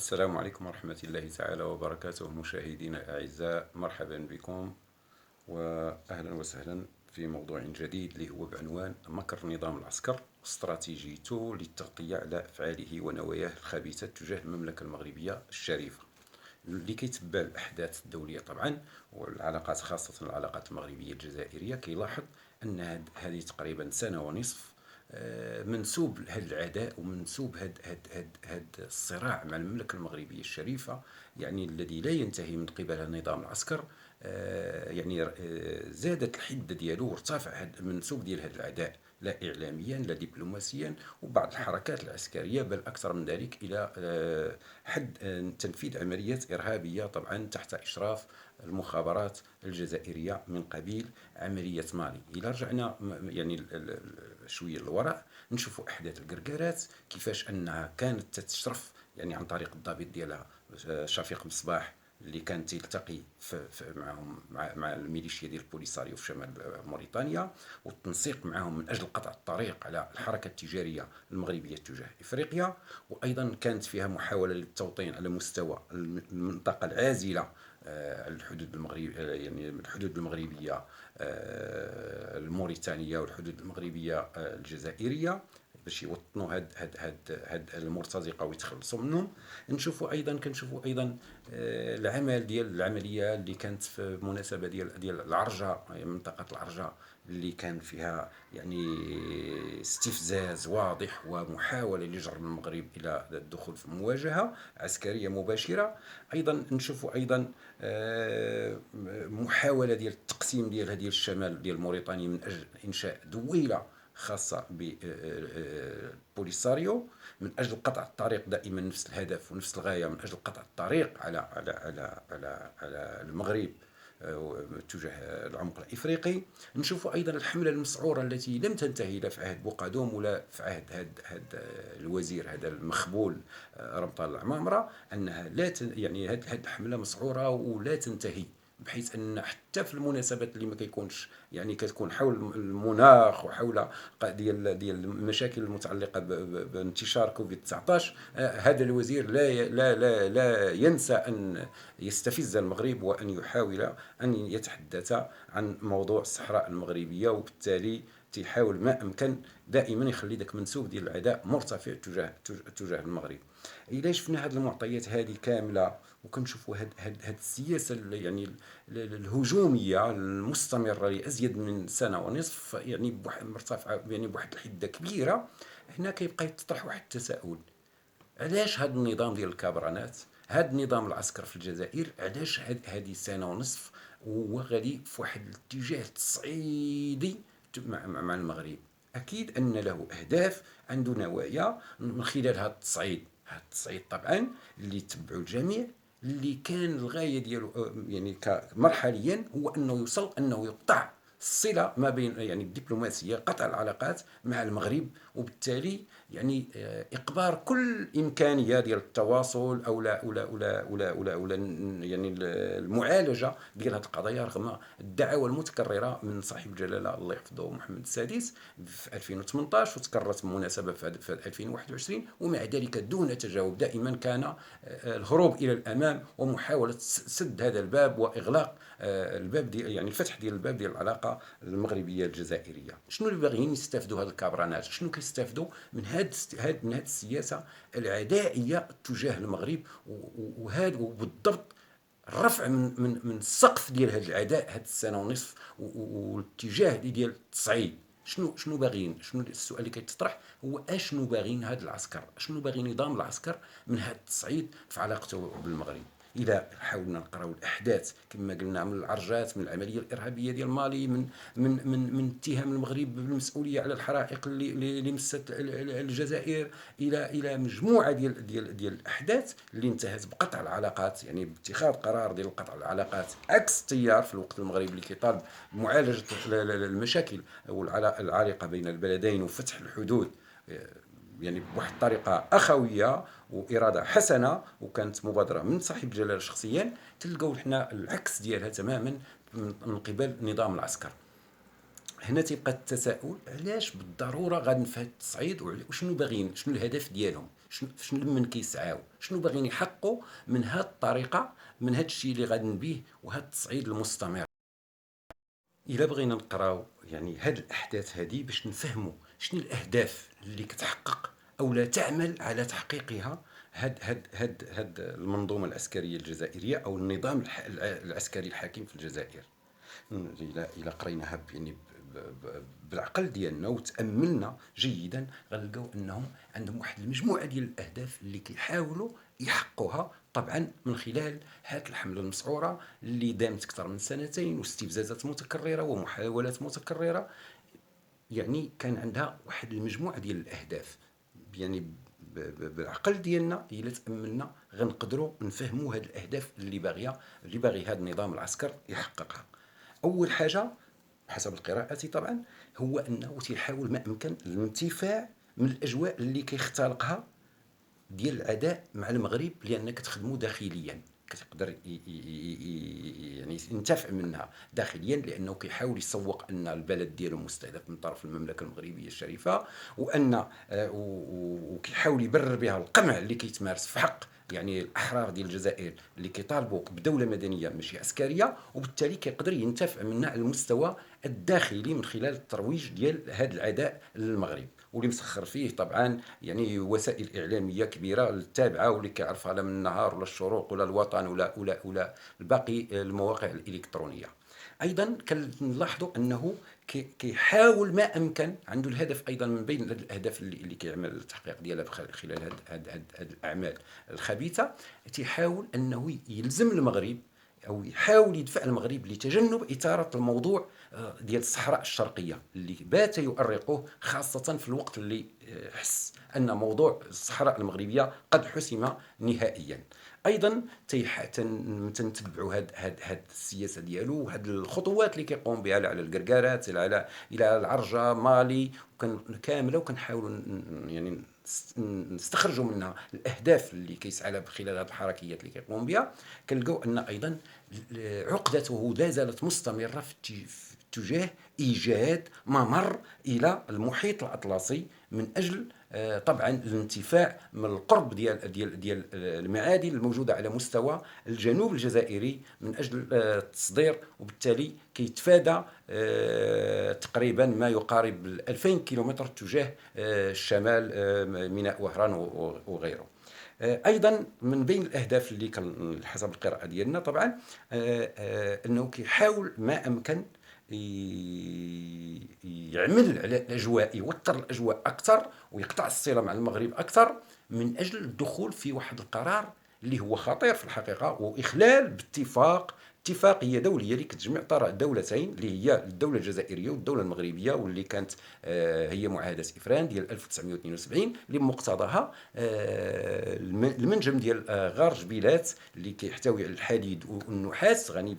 السلام عليكم ورحمة الله تعالى وبركاته، مشاهدينا الأعزاء، مرحبا بكم وأهلا وسهلا في موضوع جديد اللي هو بعنوان مكر نظام العسكر واستراتيجيته للتغطية على أفعاله ونواياه الخبيثة تجاه المملكة المغربية الشريفة. اللي كيتبع الأحداث الدولية طبعا والعلاقات، خاصة العلاقات المغربية الجزائرية، كيلاحظ أن هذه تقريبا سنة ونصف منسوب هذا العداء ومنسوب هذا الصراع مع المملكة المغربية الشريفة، يعني الذي لا ينتهي من قبل نظام العسكر. يعني زادت الحدة ديالو وارتفع هذا المنسوب ديال هذا العداء، لا إعلاميا لا دبلوماسيا، وبعض الحركات العسكرية، بل أكثر من ذلك إلى حد تنفيذ عمليات إرهابية طبعا تحت إشراف المخابرات الجزائرية من قبيل عملية مالي. إلى رجعنا يعني شوية للوراء نشوفوا أحداث القرقارات كيفاش أنها كانت تشرف يعني عن طريق الضابط ديالها شفيق مصباح، اللي كان تلتقي معهم مع الميليشيا ديال البوليساريو في شمال موريتانيا، والتنسيق معهم من اجل قطع الطريق على الحركه التجاريه المغربيه تجاه افريقيا. وايضا كانت فيها محاوله للتوطين على مستوى المنطقه العازله، الحدود المغرب يعني الحدود المغربيه الموريتانيه والحدود المغربيه الجزائريه، باش يوطنوا هاد المرتزقه ويتخلصوا منهم. كنشوفوا ايضا العمليه اللي كانت في مناسبه ديال العرجه، منطقه العرجه، اللي كان فيها يعني استفزاز واضح ومحاوله لجر المغرب الى الدخول في مواجهه عسكريه مباشره. ايضا نشوفوا ايضا محاوله ديال التقسيم ديال الشمال ديال موريتانيا من اجل انشاء دويله خاصة ببوليساريو، من أجل قطع الطريق، دائما نفس الهدف ونفس الغاية، من أجل قطع الطريق على المغرب تجاه العمق الإفريقي. نشوف أيضا الحملة المسعورة التي لم تنتهي لا في عهد بوقادوم ولا في عهد هذا الوزير هذا المخبول رمطان العمامرة، أنها لا يعني هذه الحملة مسعورة ولا تنتهي، بحيث ان حتى في المناسبات اللي ما كيكونش يعني كتكون حول المناخ وحول ديال المشاكل المتعلقه بانتشار كوفيد 19، هذا الوزير لا ينسى ان يستفز المغرب وان يحاول ان يتحدث عن موضوع الصحراء المغربيه، وبالتالي تيحاول ما امكن دائما يخلي ذاك منسوب ديال العداء مرتفع تجاه المغرب. الا شفنا هذه المعطيات هذه كامله وكنشوفوا هاد السياسه يعني الهجوميه المستمره لازيد من سنه ونصف، يعني بواحد مرتفعه، يعني بواحد الحده كبيره. هنا كيبقى يتطرح واحد التساؤل: علاش هذا النظام ديال الكابرانات، هذا النظام العسكر في الجزائر، علاش هذه سنه ونصف وهو غادي في واحد الاتجاه تصعيدي مع المغرب؟ اكيد ان له اهداف، عنده نوايا من خلال هذا التصعيد. هذا التصعيد طبعا اللي تبعوا الجميع، اللي كان الغايه ديالو يعني مرحليا هو انه يوصل انه يقطع الصله ما بين يعني الدبلوماسيه، قطع العلاقات مع المغرب، وبالتالي يعني اقبار كل امكانيه ديال التواصل او لا يعني المعالجه ديال هذه القضايا، رغم الدعاوى المتكرره من صاحب الجلاله الله يحفظه محمد السادس في 2018، وتكررت بمناسبه في 2021، ومع ذلك دون تجاوب. دائما كان الهروب الى الامام ومحاوله سد هذا الباب واغلاق الباب ديال يعني الفتح ديال الباب ديال العلاقه المغربيه الجزائريه. شنو اللي باغيين يستافدوا هاد الكابرانات؟ شنو كيستافدوا من هاد السياسه العدائيه تجاه المغرب؟ وبالضبط الرفع من السقف ديال هذا العداء هاد السنه ونصف والاتجاه ديال التصعيد. شنو باغيين؟ شنو السؤال اللي كيتطرح هو: اشنو باغيين هاد العسكر؟ شنو باغي نظام العسكر من هاد التصعيد في علاقته بالمغرب؟ الى حاولنا نقراو الاحداث كما قلنا، من العرجات، من العمليه الارهابيه ديال مالي، من اتهام المغرب بالمسؤوليه على الحرائق اللي مست الجزائر، الى مجموعه ديال الاحداث اللي انتهت بقطع العلاقات، يعني باتخاذ قرار ديال قطع العلاقات عكس التيار في الوقت المغرب اللي كيطالب معالجه المشاكل العالقه بين البلدين وفتح الحدود، يعني بواحد الطريقه اخويه واراده حسنه، وكانت مبادره من صاحب الجلاله شخصيا. تلقاو حنا العكس ديالها تماما من قبل نظام العسكر. هنا تيبقى التساؤل: علاش بالضروره غادي في هذا التصعيد؟ وشنو باغيين؟ شنو الهدف ديالهم؟ شنو من كيسعاو، شنو باغيين يحققوا من هاد الطريقه، من هاد الشيء اللي غادي بيه، وهاد التصعيد المستمر. الا بغينا نقراو يعني هاد الاحداث هذه باش نفهموا شنو الاهداف اللي كتحقق او لا تعمل على تحقيقها هاد المنظومه العسكريه الجزائريه او النظام العسكري الحاكم في الجزائر. الى قريناها يعني بالعقل ديالنا وتاملنا جيدا، غنلقاو انهم عندهم واحد المجموعه ديال الاهداف اللي كيحاولوا يحققوها، طبعا من خلال هذه الحمله المسعوره اللي دامت اكثر من سنتين، واستفزازات متكرره ومحاولات متكرره. يعني كان عندها واحد المجموعه ديال الاهداف. يعني بالعقل ديالنا الا تاملنا غنقدروا نفهموا هذه الاهداف اللي باغي هذا النظام العسكر يحققها. اول حاجه حسب القراءة طبعا هو انه تيحاول ما امكن الانتفاع من الاجواء اللي كيختلقها ديال العداء مع المغرب، لان كتخدموا داخليا، كتقدر يعني ينتفع منها داخليا، لانه كيحاول يسوق ان البلد ديالو مستهدف من طرف المملكه المغربيه الشريفه، وان وكيحاول يبرر بها القمع اللي كيتمارس في حق يعني الاحرار ديال الجزائر اللي كيطالبوا بدوله مدنيه ماشي عسكريه، وبالتالي كيقدر ينتفع منها على المستوى الداخلي من خلال الترويج ديال هذا العداء للمغرب، واللي مسخر فيه طبعا يعني وسائل اعلاميه كبيره التابعه واللي كيعرفها لا من النهار ولا الشروق ولا الوطن ولا الباقي المواقع الالكترونيه. ايضا كنلاحظوا انه كيحاول ما امكن، عنده الهدف ايضا من بين الاهداف اللي كيعمل التحقيق ديالها خلال هذه الاعمال الخبيثه، تيحاول انه يلزم المغرب او يحاول يدفع المغرب لتجنب اثاره الموضوع ديال الصحراء الشرقيه اللي بات يؤرقه، خاصه في الوقت اللي حس ان موضوع الصحراء المغربيه قد حسم نهائيا. ايضا تنتبعوا هاد السياسه ديالو وهاد الخطوات اللي كيقوم بها على القرقارات الى العرجه مالي كامله، وكنحاولوا يعني نستخرجوا منها الاهداف اللي كيسعى لها خلال هذه الحركيات اللي كيقوم بها. كنلقاو ان ايضا عقدته لا زالت مستمره في اتجاه ايجاد ممر الى المحيط الاطلسي من اجل طبعا الانتفاع من القرب ديال المعادن الموجوده على مستوى الجنوب الجزائري من اجل التصدير، وبالتالي كيتفادى تقريبا ما يقارب 2000 كيلومتر تجاه الشمال، ميناء وهران وغيره. ايضا من بين الاهداف اللي كان حسب القراءه ديالنا طبعا انه كيحاول ما امكن يعمل على الاجواء، يوتر الاجواء اكثر ويقطع الصله مع المغرب اكثر من اجل الدخول في واحد القرار اللي هو خطير في الحقيقه، واخلال اتفاقيه دوليه اللي كتجمع دولتين اللي هي الدوله الجزائريه والدوله المغربيه، واللي كانت هي معاهده افران ديال 1972 اللي بمقتضاها المنجم ديال غار جبيلات اللي كيحتوي على الحديد والنحاس، غني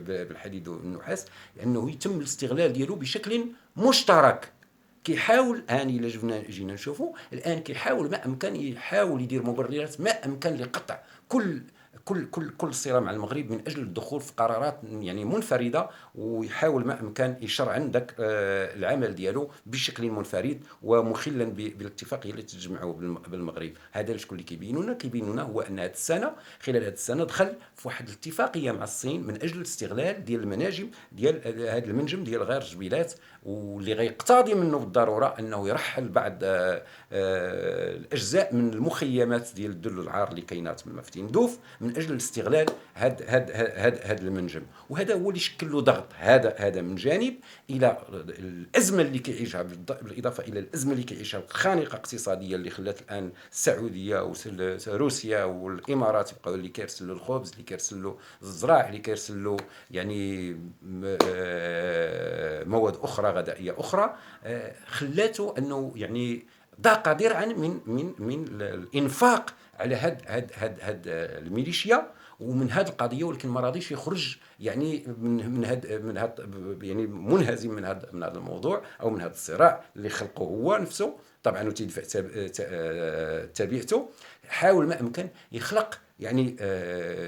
بالحديد والنحاس، لانه يتم الاستغلال ديالو بشكل مشترك. كيحاول الا جينا نشوفوا الان كيحاول ما امكن يحاول يدير مبررات ما امكن لقطع كل الصله مع المغرب من اجل الدخول في قرارات يعني منفرده، ويحاول ما امكن يشرعن ذاك العمل ديالو بشكل منفرد ومخلا بالاتفاقيه اللي تجمعه بالمغرب. هذا شكون اللي كيبين لنا هو ان خلال هذه السنه دخل في واحد الاتفاقيه مع الصين من اجل الاستغلال ديال المناجم ديال هذا المنجم ديال غير جبيلات، واللي غيقتضي منه بالضروره انه يرحل بعض الاجزاء من المخيمات ديال الدل العار اللي كاينه تما في تندوف من اجل الاستغلال هذا المنجم. وهذا هو اللي شكل له ضغط، هذا من جانب الى الازمه اللي كيعيشها، بالاضافه الى الازمه اللي كيعيشها الخانقه اقتصاديه اللي خلات الان السعوديه وروسيا والامارات يبقاو اللي كيرسل له الخبز، اللي كيرسل له الزراع، اللي كيرسل له يعني مواد اخرى غذائيه اخرى، خلاته انه يعني ضاق ذرعا من الانفاق على هاد الميليشيا ومن هذه القضيه، ولكن ما راضيش يخرج يعني من هذا يعني منهزم من هذا الموضوع او من هذا الصراع اللي خلقه هو نفسه طبعا وتدفع تبعته. حاول ما امكن يخلق يعني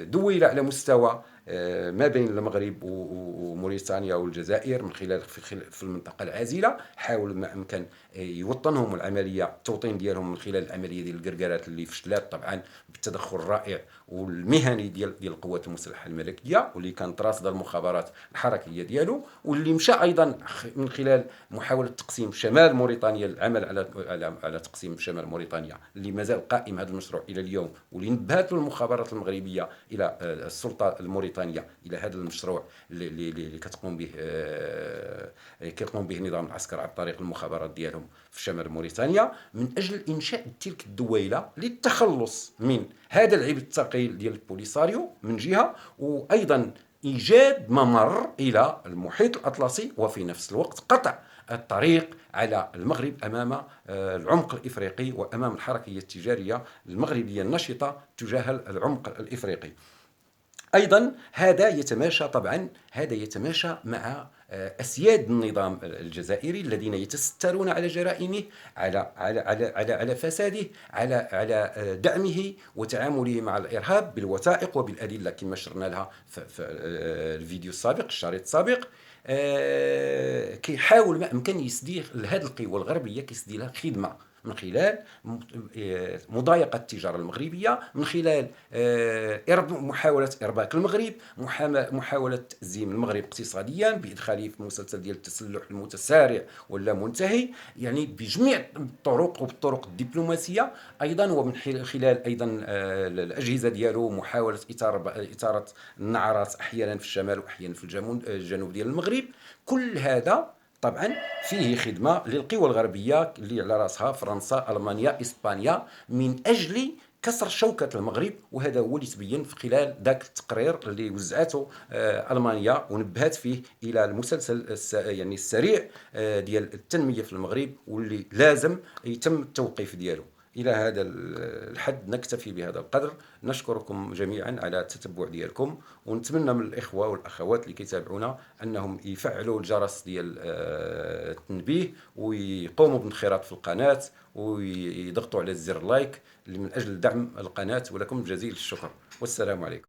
دويله على مستوى ما بين المغرب وموريتانيا والجزائر من خلال في المنطقة العازلة. حاول ما أمكن يوطنهم العملية، التوطين ديالهم من خلال العملية ديال القرقرات اللي فشلات طبعا بالتدخل الرائع والمهني ديال القوات المسلحة الملكية، واللي كانت راصدة المخابرات الحركية ديالو، واللي مشى أيضا من خلال محاولة تقسيم شمال موريتانيا، العمل على تقسيم شمال موريتانيا اللي مازال قائم هذا المشروع إلى اليوم، واللي نبهت له المخابرات المغربية إلى السلطة الموريتانية إلى هذا المشروع اللي كيقوم به نظام العسكر عن طريق المخابرات ديالهم في شمال موريتانيا، من أجل إنشاء تلك الدويلة للتخلص من هذا العبء الثقيل ديال البوليساريو من جهة، وأيضا إيجاد ممر إلى المحيط الأطلسي، وفي نفس الوقت قطع الطريق على المغرب أمام العمق الإفريقي وأمام الحركية التجارية المغربية النشطة تجاه العمق الإفريقي. أيضا هذا يتماشى مع أسياد النظام الجزائري الذين يتسترون على جرائمه، على فساده، على دعمه وتعامله مع الإرهاب بالوثائق وبالأدلة كما شرنا لها في الفيديو السابق، الشريط السابق. كيحاول ما أمكن يسدي هذه القوى الغربية، كيسدي لها خدمة من خلال مضايقة التجارة المغربية، من خلال محاولة إرباك المغرب، محاولة تأزيم المغرب اقتصاديا بإدخاله في مسلسل ديال التسلح المتسارع ولا منتهي، يعني بجميع الطرق وبالطرق الدبلوماسية أيضا، ومن خلال أيضا الأجهزة ديالو محاولة إثارة النعرات أحيانا في الشمال وأحيانا في الجنوب ديال المغرب. كل هذا طبعا فيه خدمة للقوى الغربية اللي على رأسها فرنسا، ألمانيا، إسبانيا، من أجل كسر شوكة المغرب. وهذا هو اللي تبين في خلال ذاك التقرير اللي وزعته ألمانيا ونبهت فيه إلى المسلسل يعني السريع ديال التنمية في المغرب، واللي لازم يتم التوقيف دياله. إلى هذا الحد نكتفي بهذا القدر. نشكركم جميعا على التتبع ديالكم، ونتمنى من الإخوة والأخوات اللي كيتابعونا أنهم يفعلوا الجرس ديال التنبيه، ويقوموا بالانخراط في القناة، ويضغطوا على زر لايك من أجل دعم القناة. ولكم جزيل الشكر، والسلام عليكم.